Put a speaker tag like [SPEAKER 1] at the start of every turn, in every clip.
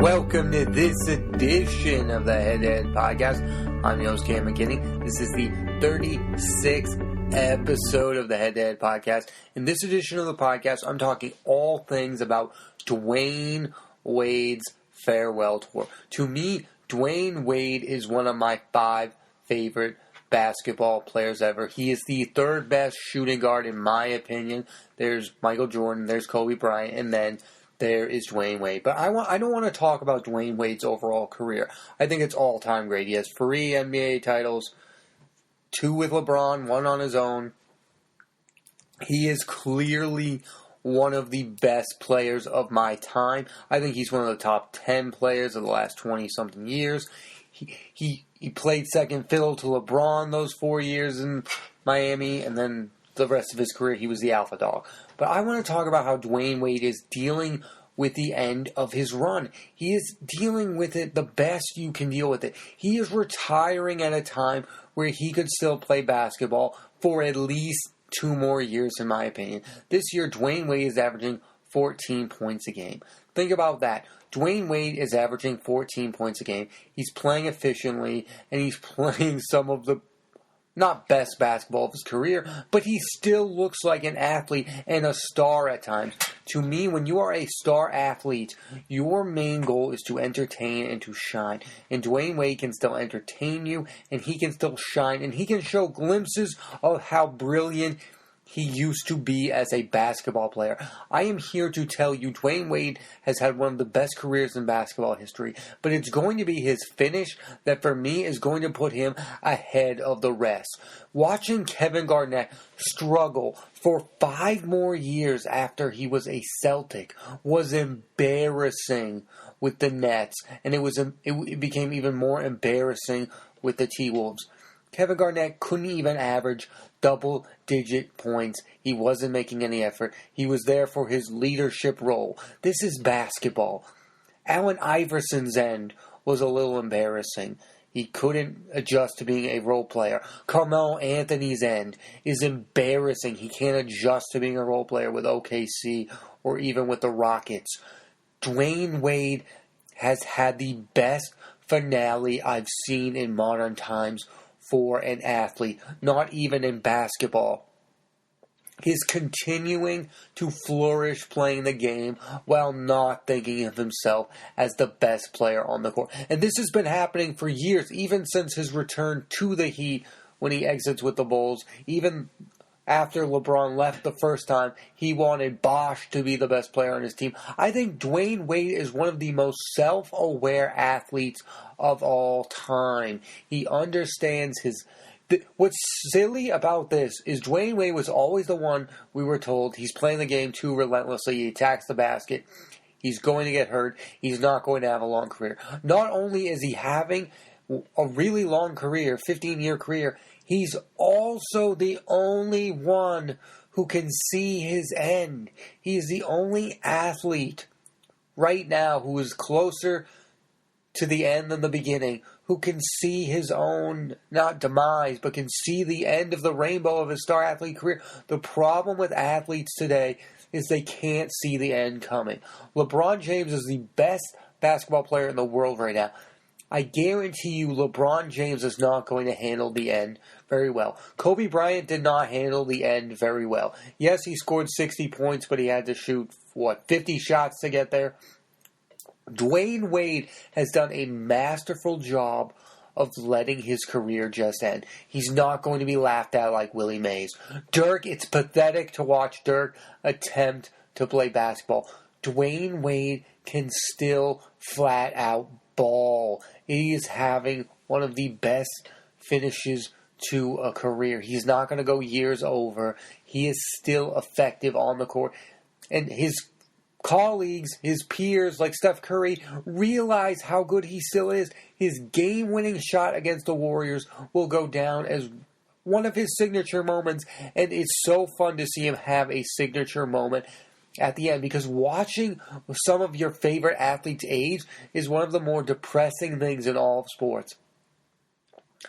[SPEAKER 1] Welcome to this edition of the Head to Head Podcast. I'm your host, Cam McKinney. This is the 36th episode of the Head to Head Podcast. In this edition of the podcast, I'm talking all things about Dwayne Wade's farewell tour. To me, Dwayne Wade is one of my 5 favorite basketball players ever. He is the third best shooting guard in my opinion. There's Michael Jordan, there's Kobe Bryant, and then there is Dwayne Wade. But I don't want to talk about Dwayne Wade's overall career. I think it's all-time great. He has 3 NBA titles, 2 with LeBron, 1 on his own. He is clearly one of the best players of my time. I think he's one of the top 10 players of the last 20-something years. He played second fiddle to LeBron those 4 years in Miami, and then the rest of his career, he was the alpha dog. But I want to talk about how Dwayne Wade is dealing with the end of his run. He is dealing with it the best you can deal with it. He is retiring at a time where he could still play basketball for at least 2 more years, in my opinion. This year, Dwayne Wade is averaging 14 points a game. Think about that. Dwayne Wade is averaging 14 points a game. He's playing efficiently, and he's playing some of the not best basketball of his career, but he still looks like an athlete and a star at times. To me, when you are a star athlete, your main goal is to entertain and to shine. And Dwayne Wade can still entertain you, and he can still shine, and he can show glimpses of how brilliant he used to be as a basketball player. I am here to tell you Dwayne Wade has had one of the best careers in basketball history, but it's going to be his finish that for me is going to put him ahead of the rest. Watching Kevin Garnett struggle for 5 more years after he was a Celtic was embarrassing with the Nets, and it became even more embarrassing with the T-Wolves. Kevin Garnett couldn't even average double-digit points. He wasn't making any effort. He was there for his leadership role. This is basketball. Allen Iverson's end was a little embarrassing. He couldn't adjust to being a role player. Carmelo Anthony's end is embarrassing. He can't adjust to being a role player with OKC or even with the Rockets. Dwayne Wade has had the best finale I've seen in modern times for an athlete, not even in basketball. He's continuing to flourish playing the game while not thinking of himself as the best player on the court. And this has been happening for years, even since his return to the Heat when he exits with the Bulls. Even after LeBron left the first time, he wanted Bosh to be the best player on his team. I think Dwayne Wade is one of the most self-aware athletes of all time. He understands his... What's silly about this is Dwayne Wade was always the one we were told he's playing the game too relentlessly. He attacks the basket. He's going to get hurt. He's not going to have a long career. Not only is he having a really long career, 15-year career, he's also the only one who can see his end. He is the only athlete right now who is closer to the end than the beginning, who can see his own, not demise, but can see the end of the rainbow of his star athlete career. The problem with athletes today is they can't see the end coming. LeBron James is the best basketball player in the world right now. I guarantee you LeBron James is not going to handle the end very well. Kobe Bryant did not handle the end very well. Yes, he scored 60 points, but he had to shoot, 50 shots to get there? Dwayne Wade has done a masterful job of letting his career just end. He's not going to be laughed at like Willie Mays. Dirk, it's pathetic to watch Dirk attempt to play basketball. Dwayne Wade can still flat out ball. He is having one of the best finishes to a career. He's not going to go years over. He is still effective on the court. And his colleagues, his peers like Steph Curry, realize how good he still is. His game-winning shot against the Warriors will go down as one of his signature moments, and it's so fun to see him have a signature moment at the end, because watching some of your favorite athletes age is one of the more depressing things in all of sports.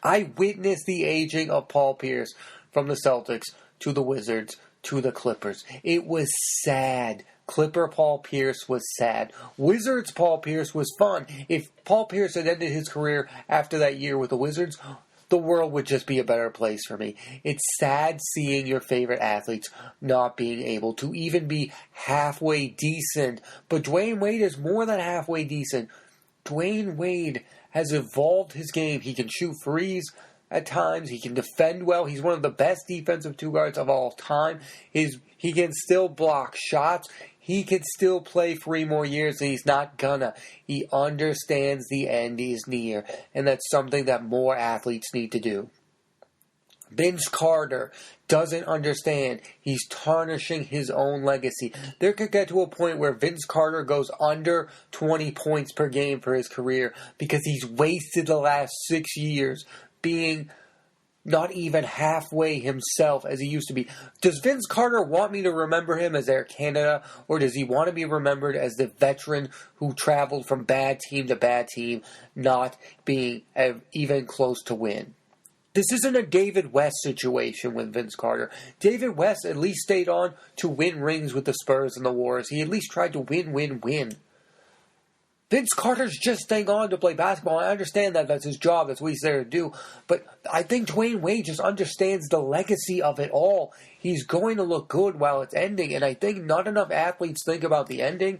[SPEAKER 1] I witnessed the aging of Paul Pierce from the Celtics to the Wizards to the Clippers. It was sad. Clipper Paul Pierce was sad. Wizards Paul Pierce was fun. If Paul Pierce had ended his career after that year with the Wizards, the world would just be a better place for me. It's sad seeing your favorite athletes not being able to even be halfway decent. But Dwayne Wade is more than halfway decent. Dwayne Wade has evolved his game. He can shoot threes at times. He can defend well. He's one of the best defensive two guards of all time. He can still block shots. He could still play 3 more years, and he's not gonna. He understands the end is near, and that's something that more athletes need to do. Vince Carter doesn't understand. He's tarnishing his own legacy. There could get to a point where Vince Carter goes under 20 points per game for his career because he's wasted the last 6 years being not even halfway himself as he used to be. Does Vince Carter want me to remember him as Air Canada, or does he want to be remembered as the veteran who traveled from bad team to bad team, not being even close to win? This isn't a David West situation with Vince Carter. David West at least stayed on to win rings with the Spurs and the Warriors. He at least tried to win. Vince Carter's just staying on to play basketball. I understand that that's his job. That's what he's there to do. But I think Dwayne Wade just understands the legacy of it all. He's going to look good while it's ending. And I think not enough athletes think about the ending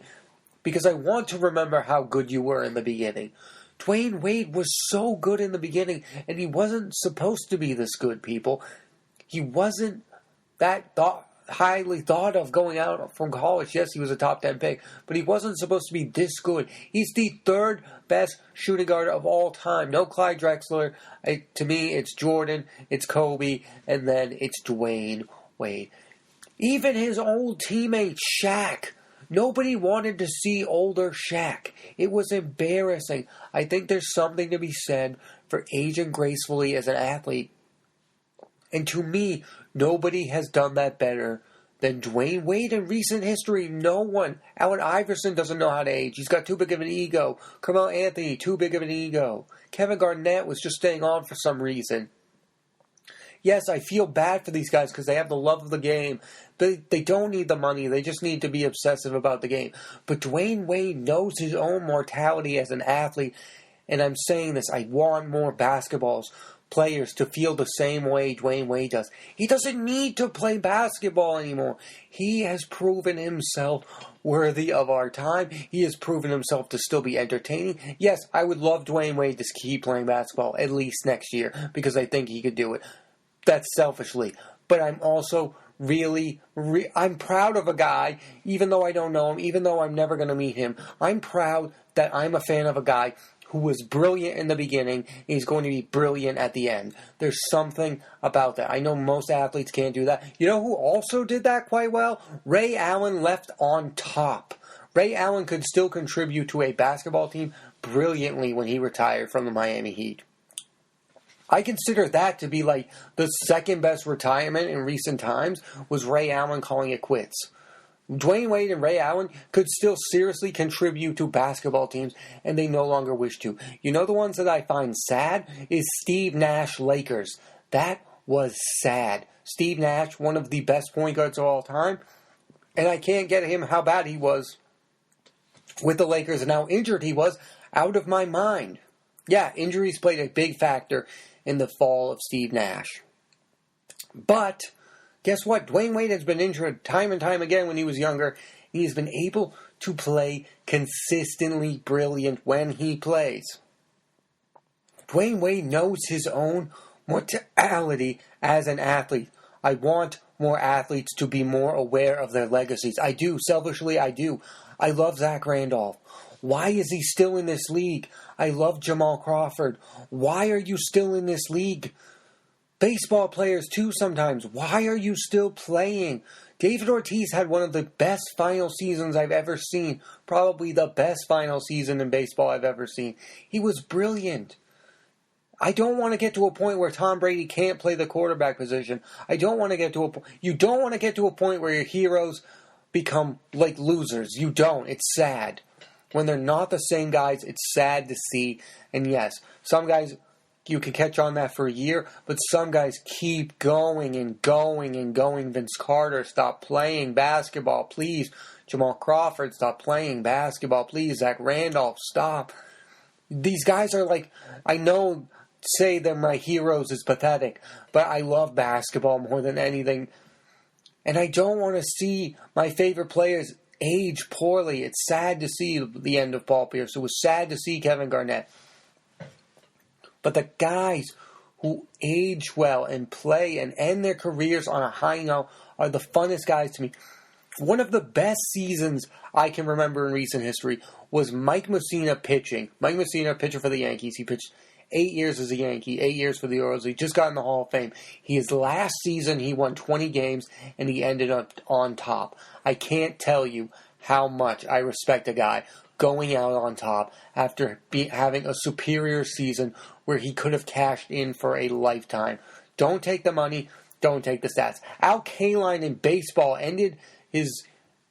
[SPEAKER 1] because I want to remember how good you were in the beginning. Dwayne Wade was so good in the beginning, and he wasn't supposed to be this good, people. He wasn't that highly thought of going out from college. Yes, he was a top 10 pick, but he wasn't supposed to be this good. He's the 3rd best shooting guard of all time. No Clyde Drexler. To me, it's Jordan, it's Kobe, and then it's Dwayne Wade. Even his old teammate, Shaq. Nobody wanted to see older Shaq. It was embarrassing. I think there's something to be said for aging gracefully as an athlete. And to me, nobody has done that better than Dwayne Wade in recent history. No one. Allen Iverson doesn't know how to age. He's got too big of an ego. Carmelo Anthony, too big of an ego. Kevin Garnett was just staying on for some reason. Yes, I feel bad for these guys because they have the love of the game. They don't need the money. They just need to be obsessive about the game. But Dwayne Wade knows his own mortality as an athlete. And I'm saying this. I want more players to feel the same way Dwayne Wade does. He doesn't need to play basketball anymore. He has proven himself worthy of our time. He has proven himself to still be entertaining. Yes, I would love Dwayne Wade to keep playing basketball at least next year because I think he could do it. That's selfishly. But I'm also I'm proud of a guy, even though I don't know him, even though I'm never going to meet him. I'm proud that I'm a fan of a guy who was brilliant in the beginning, and he's going to be brilliant at the end. There's something about that. I know most athletes can't do that. You know who also did that quite well? Ray Allen left on top. Ray Allen could still contribute to a basketball team brilliantly when he retired from the Miami Heat. I consider that to be like the second best retirement in recent times was Ray Allen calling it quits. Dwayne Wade and Ray Allen could still seriously contribute to basketball teams, and they no longer wish to. You know the ones that I find sad is Steve Nash Lakers. That was sad. Steve Nash, one of the best point guards of all time, and I can't get him how bad he was with the Lakers and how injured he was out of my mind. Yeah, injuries played a big factor in the fall of Steve Nash. But guess what? Dwayne Wade has been injured time and time again when he was younger. He has been able to play consistently brilliant when he plays. Dwayne Wade knows his own mortality as an athlete. I want more athletes to be more aware of their legacies. I do. Selfishly, I do. I love Zach Randolph. Why is he still in this league? I love Jamal Crawford. Why are you still in this league? Baseball players too sometimes. Why are you still playing? David Ortiz had one of the best final seasons I've ever seen. Probably the best final season in baseball I've ever seen. He was brilliant. I don't want to get to a point where Tom Brady can't play the quarterback position. I don't want to get to a point. You don't want to get to a point where your heroes become like losers. You don't. It's sad. When they're not the same guys, it's sad to see. And yes, some guys, you can catch on that for a year, but some guys keep going and going and going. Vince Carter, stop playing basketball, please. Jamal Crawford, stop playing basketball. Please, Zach Randolph, stop. These guys are like, I know, say they're my heroes is pathetic, but I love basketball more than anything. And I don't want to see my favorite players age poorly. It's sad to see the end of Paul Pierce. It was sad to see Kevin Garnett. But the guys who age well and play and end their careers on a high note are the funnest guys to me. One of the best seasons I can remember in recent history was Mike Mussina pitching. Mike Mussina, pitcher for the Yankees. He pitched 8 years as a Yankee, 8 years for the Orioles. He just got in the Hall of Fame. His last season, he won 20 games, and he ended up on top. I can't tell you how much I respect a guy going out on top after having a superior season where he could have cashed in for a lifetime. Don't take the money. Don't take the stats. Al Kaline in baseball ended his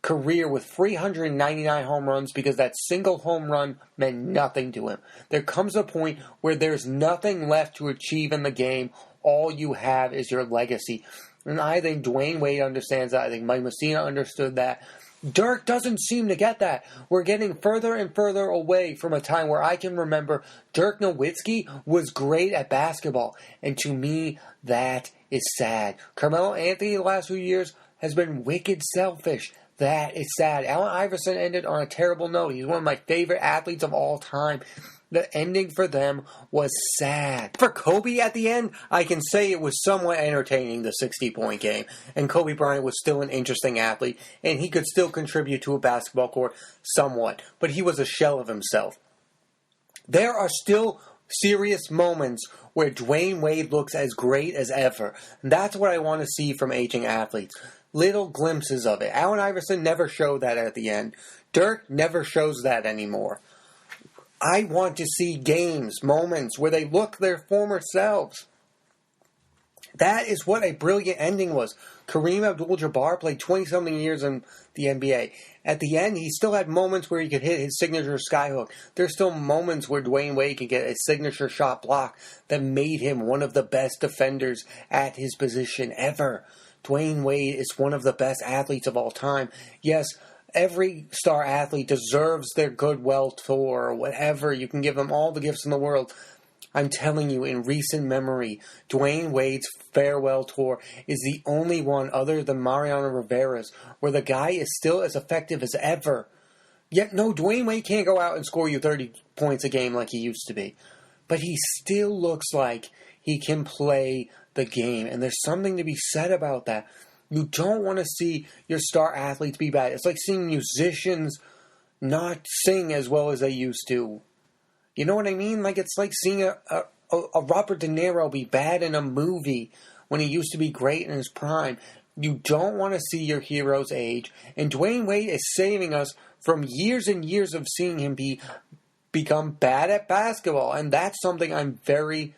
[SPEAKER 1] career with 399 home runs because that single home run meant nothing to him. There comes a point where there's nothing left to achieve in the game. All you have is your legacy. And I think Dwayne Wade understands that. I think Mike Mussina understood that. Dirk doesn't seem to get that. We're getting further and further away from a time where I can remember Dirk Nowitzki was great at basketball. And to me, that is sad. Carmelo Anthony the last few years has been wicked selfish. That is sad. Allen Iverson ended on a terrible note. He's one of my favorite athletes of all time. The ending for them was sad. For Kobe at the end, I can say it was somewhat entertaining, the 60-point game. And Kobe Bryant was still an interesting athlete, and he could still contribute to a basketball court somewhat. But he was a shell of himself. There are still serious moments where Dwayne Wade looks as great as ever. And that's what I want to see from aging athletes. Little glimpses of it. Allen Iverson never showed that at the end. Dirk never shows that anymore. I want to see games, moments where they look their former selves. That is what a brilliant ending was. Kareem Abdul-Jabbar played 20-something years in the NBA. At the end, he still had moments where he could hit his signature skyhook. There's still moments where Dwayne Wade could get a signature shot block that made him one of the best defenders at his position ever. Dwayne Wade is one of the best athletes of all time. Yes, every star athlete deserves their goodwill tour or whatever. You can give them all the gifts in the world. I'm telling you, in recent memory, Dwayne Wade's farewell tour is the only one other than Mariano Rivera's where the guy is still as effective as ever. Yet, no, Dwayne Wade can't go out and score you 30 points a game like he used to be. But he still looks like he can play the game, and there's something to be said about that. You don't want to see your star athletes be bad. It's like seeing musicians not sing as well as they used to. You know what I mean? Like it's like seeing a Robert De Niro be bad in a movie when he used to be great in his prime. You don't want to see your heroes age, and Dwayne Wade is saving us from years and years of seeing him become bad at basketball, and that's something I'm very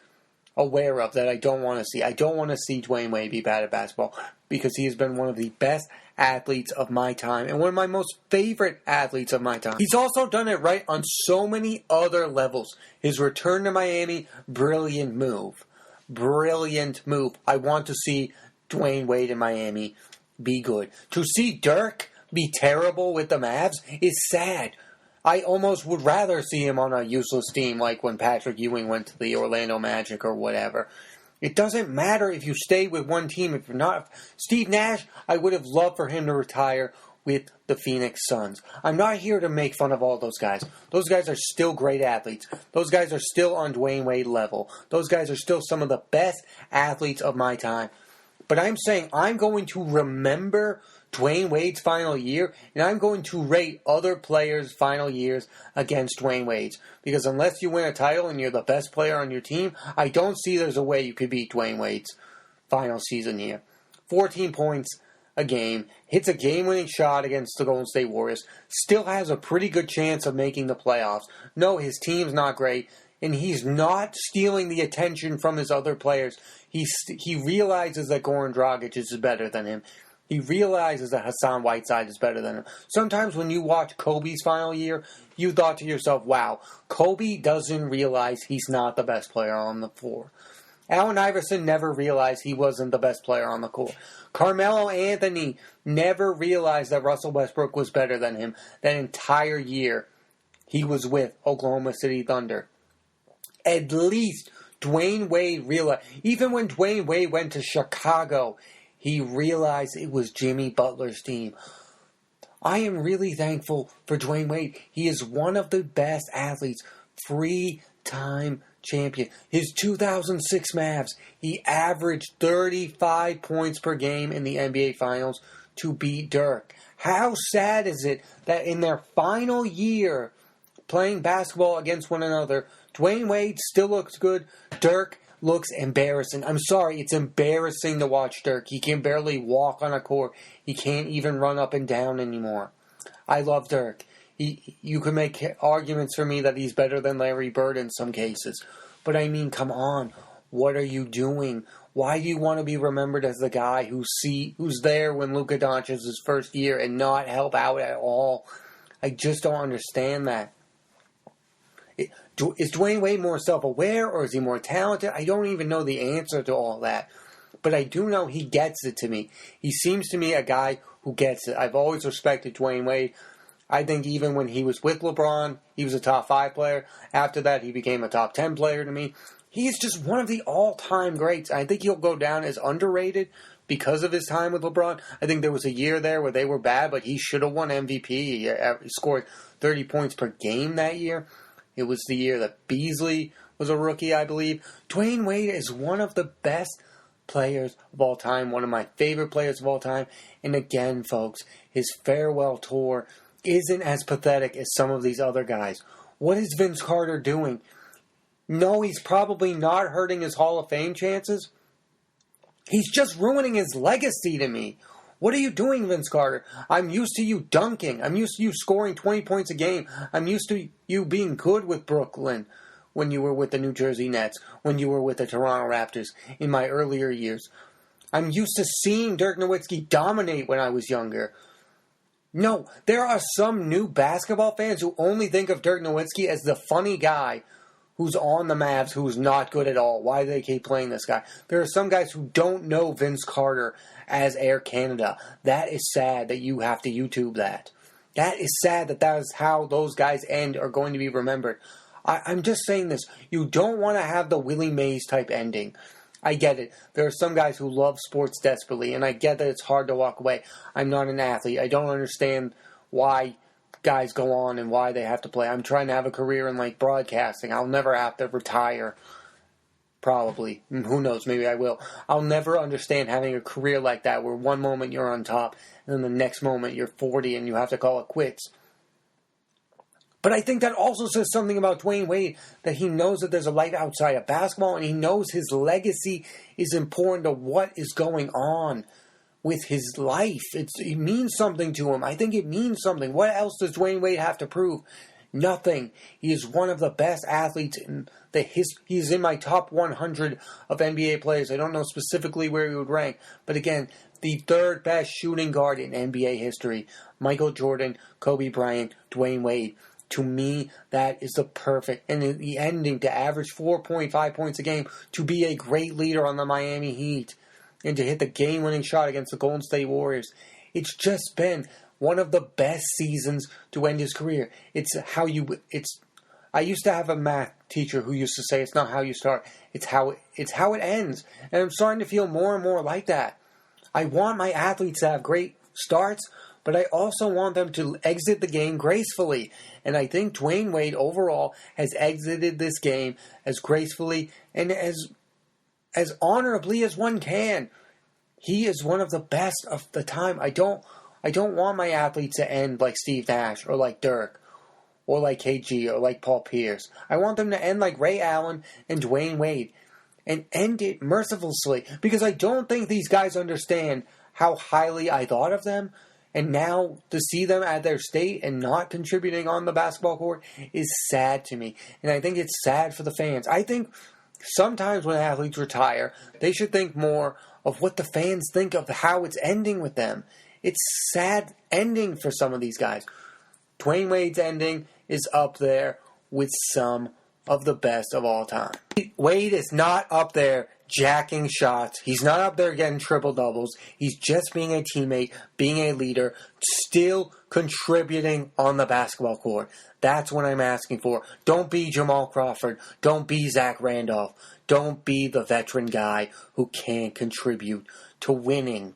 [SPEAKER 1] aware of that I don't want to see. I don't want to see Dwayne Wade be bad at basketball because he has been one of the best athletes of my time and one of my most favorite athletes of my time. He's also done it right on so many other levels. His return to Miami, brilliant move. Brilliant move. I want to see Dwayne Wade in Miami be good. To see Dirk be terrible with the Mavs is sad. I almost would rather see him on a useless team like when Patrick Ewing went to the Orlando Magic or whatever. It doesn't matter if you stay with one team. If you're not Steve Nash, I would have loved for him to retire with the Phoenix Suns. I'm not here to make fun of all those guys. Those guys are still great athletes. Those guys are still on Dwayne Wade level. Those guys are still some of the best athletes of my time. But I'm saying I'm going to remember Dwayne Wade's final year, and I'm going to rate other players' final years against Dwayne Wade's. Because unless you win a title and you're the best player on your team, I don't see there's a way you could beat Dwayne Wade's final season year. 14 points a game, hits a game-winning shot against the Golden State Warriors, still has a pretty good chance of making the playoffs. No, his team's not great, and he's not stealing the attention from his other players. He realizes that Goran Dragic is better than him. He realizes that Hassan Whiteside is better than him. Sometimes when you watch Kobe's final year, you thought to yourself, wow, Kobe doesn't realize he's not the best player on the floor. Allen Iverson never realized he wasn't the best player on the court. Carmelo Anthony never realized that Russell Westbrook was better than him that entire year he was with Oklahoma City Thunder. At least Dwayne Wade realized, even when Dwayne Wade went to Chicago, he realized it was Jimmy Butler's team. I am really thankful for Dwayne Wade. He is one of the best athletes, three-time champion. His 2006 Mavs, he averaged 35 points per game in the NBA Finals to beat Dirk. How sad is it that in their final year playing basketball against one another, Dwayne Wade still looks good, Dirk looks embarrassing. I'm sorry, it's embarrassing to watch Dirk. He can barely walk on a court. He can't even run up and down anymore. I love Dirk. You can make arguments for me that he's better than Larry Bird in some cases. But I mean, come on. What are you doing? Why do you want to be remembered as the guy who's there when Luka Doncic's first year and not help out at all? I just don't understand that. Is Dwayne Wade more self-aware or is he more talented? I don't even know the answer to all that. But I do know he gets it to me. He seems to me a guy who gets it. I've always respected Dwayne Wade. I think even when he was with LeBron, he was a top 5 player. After that, he became a top 10 player to me. He's just one of the all-time greats. I think he'll go down as underrated because of his time with LeBron. I think there was a year there where they were bad, but he should have won MVP. He scored 30 points per game that year. It was the year that Beasley was a rookie, I believe. Dwayne Wade is one of the best players of all time, one of my favorite players of all time. And again, folks, his farewell tour isn't as pathetic as some of these other guys. What is Vince Carter doing? No, he's probably not hurting his Hall of Fame chances. He's just ruining his legacy to me. What are you doing, Vince Carter? I'm used to you dunking. I'm used to you scoring 20 points a game. I'm used to you being good with Brooklyn when you were with the New Jersey Nets, when you were with the Toronto Raptors in my earlier years. I'm used to seeing Dirk Nowitzki dominate when I was younger. No, there are some new basketball fans who only think of Dirk Nowitzki as the funny guy who's on the Mavs, who's not good at all. Why do they keep playing this guy? There are some guys who don't know Vince Carter as Air Canada. That is sad that you have to YouTube that. That is sad that is how those guys are going to be remembered. I'm just saying this. You don't want to have the Willie Mays type ending. I get it. There are some guys who love sports desperately, and I get that it's hard to walk away. I'm not an athlete. I don't understand why guys go on and why they have to play. I'm trying to have a career in broadcasting. I'll never have to retire. Probably. Who knows? Maybe I will. I'll never understand having a career like that where one moment you're on top and then the next moment you're 40 and you have to call it quits. But I think that also says something about Dwayne Wade, that he knows that there's a light outside of basketball and he knows his legacy is important to what is going on with his life. It means something to him. I think it means something. What else does Dwayne Wade have to prove? Nothing. He is one of the best athletes in he's in my top 100 of NBA players. I don't know specifically where he would rank, but again, the third best shooting guard in NBA history. Michael Jordan, Kobe Bryant, Dwayne Wade. To me, that is the perfect, and the ending to average 4.5 points a game, to be a great leader on the Miami Heat, and to hit the game-winning shot against the Golden State Warriors. It's just been one of the best seasons to end his career. I used to have a math teacher who used to say, it's not how you start, it's how it ends. And I'm starting to feel more and more like that. I want my athletes to have great starts, but I also want them to exit the game gracefully. And I think Dwayne Wade overall has exited this game as gracefully and as honorably as one can. He is one of the best of the time. I don't want my athletes to end like Steve Nash or like Dirk or like KG or like Paul Pierce. I want them to end like Ray Allen and Dwayne Wade and end it mercilessly, because I don't think these guys understand how highly I thought of them. And now to see them at their state and not contributing on the basketball court is sad to me. And I think it's sad for the fans. I think sometimes when athletes retire, they should think more of what the fans think of how it's ending with them. It's sad ending for some of these guys. Dwayne Wade's ending is up there with some of the best of all time. Wade is not up there jacking shots. He's not up there getting triple doubles. He's just being a teammate, being a leader, still contributing on the basketball court. That's what I'm asking for. Don't be Jamal Crawford. Don't be Zach Randolph. Don't be the veteran guy who can't contribute to winning.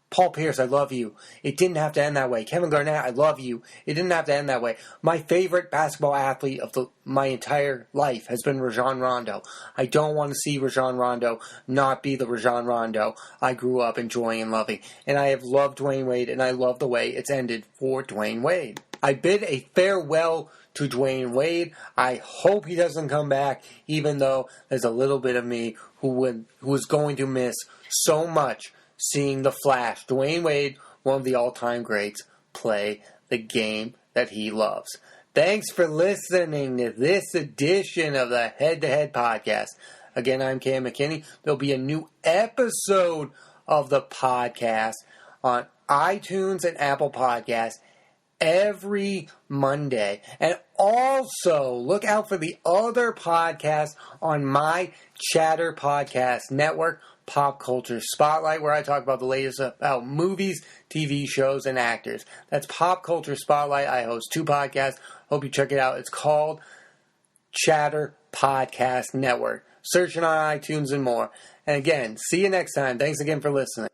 [SPEAKER 1] Paul Pierce, I love you. It didn't have to end that way. Kevin Garnett, I love you. It didn't have to end that way. My favorite basketball athlete of my entire life has been Rajon Rondo. I don't want to see Rajon Rondo not be the Rajon Rondo I grew up enjoying and loving. And I have loved Dwayne Wade, and I love the way it's ended for Dwayne Wade. I bid a farewell to Dwayne Wade. I hope he doesn't come back, even though there's a little bit of me who is going to miss so much seeing the Flash, Dwayne Wade, one of the all-time greats, play the game that he loves. Thanks for listening to this edition of the Head to Head Podcast. Again, I'm Cam McKinney. There'll be a new episode of the podcast on iTunes and Apple Podcasts every Monday. And also, look out for the other podcasts on my Chatter Podcast Network, Pop Culture Spotlight, where I talk about the latest about movies, TV shows, and actors. That's Pop Culture Spotlight. I host 2 podcasts. Hope you check it out. It's called Chatter Podcast Network. Search it on iTunes and more. And again, see you next time. Thanks again for listening.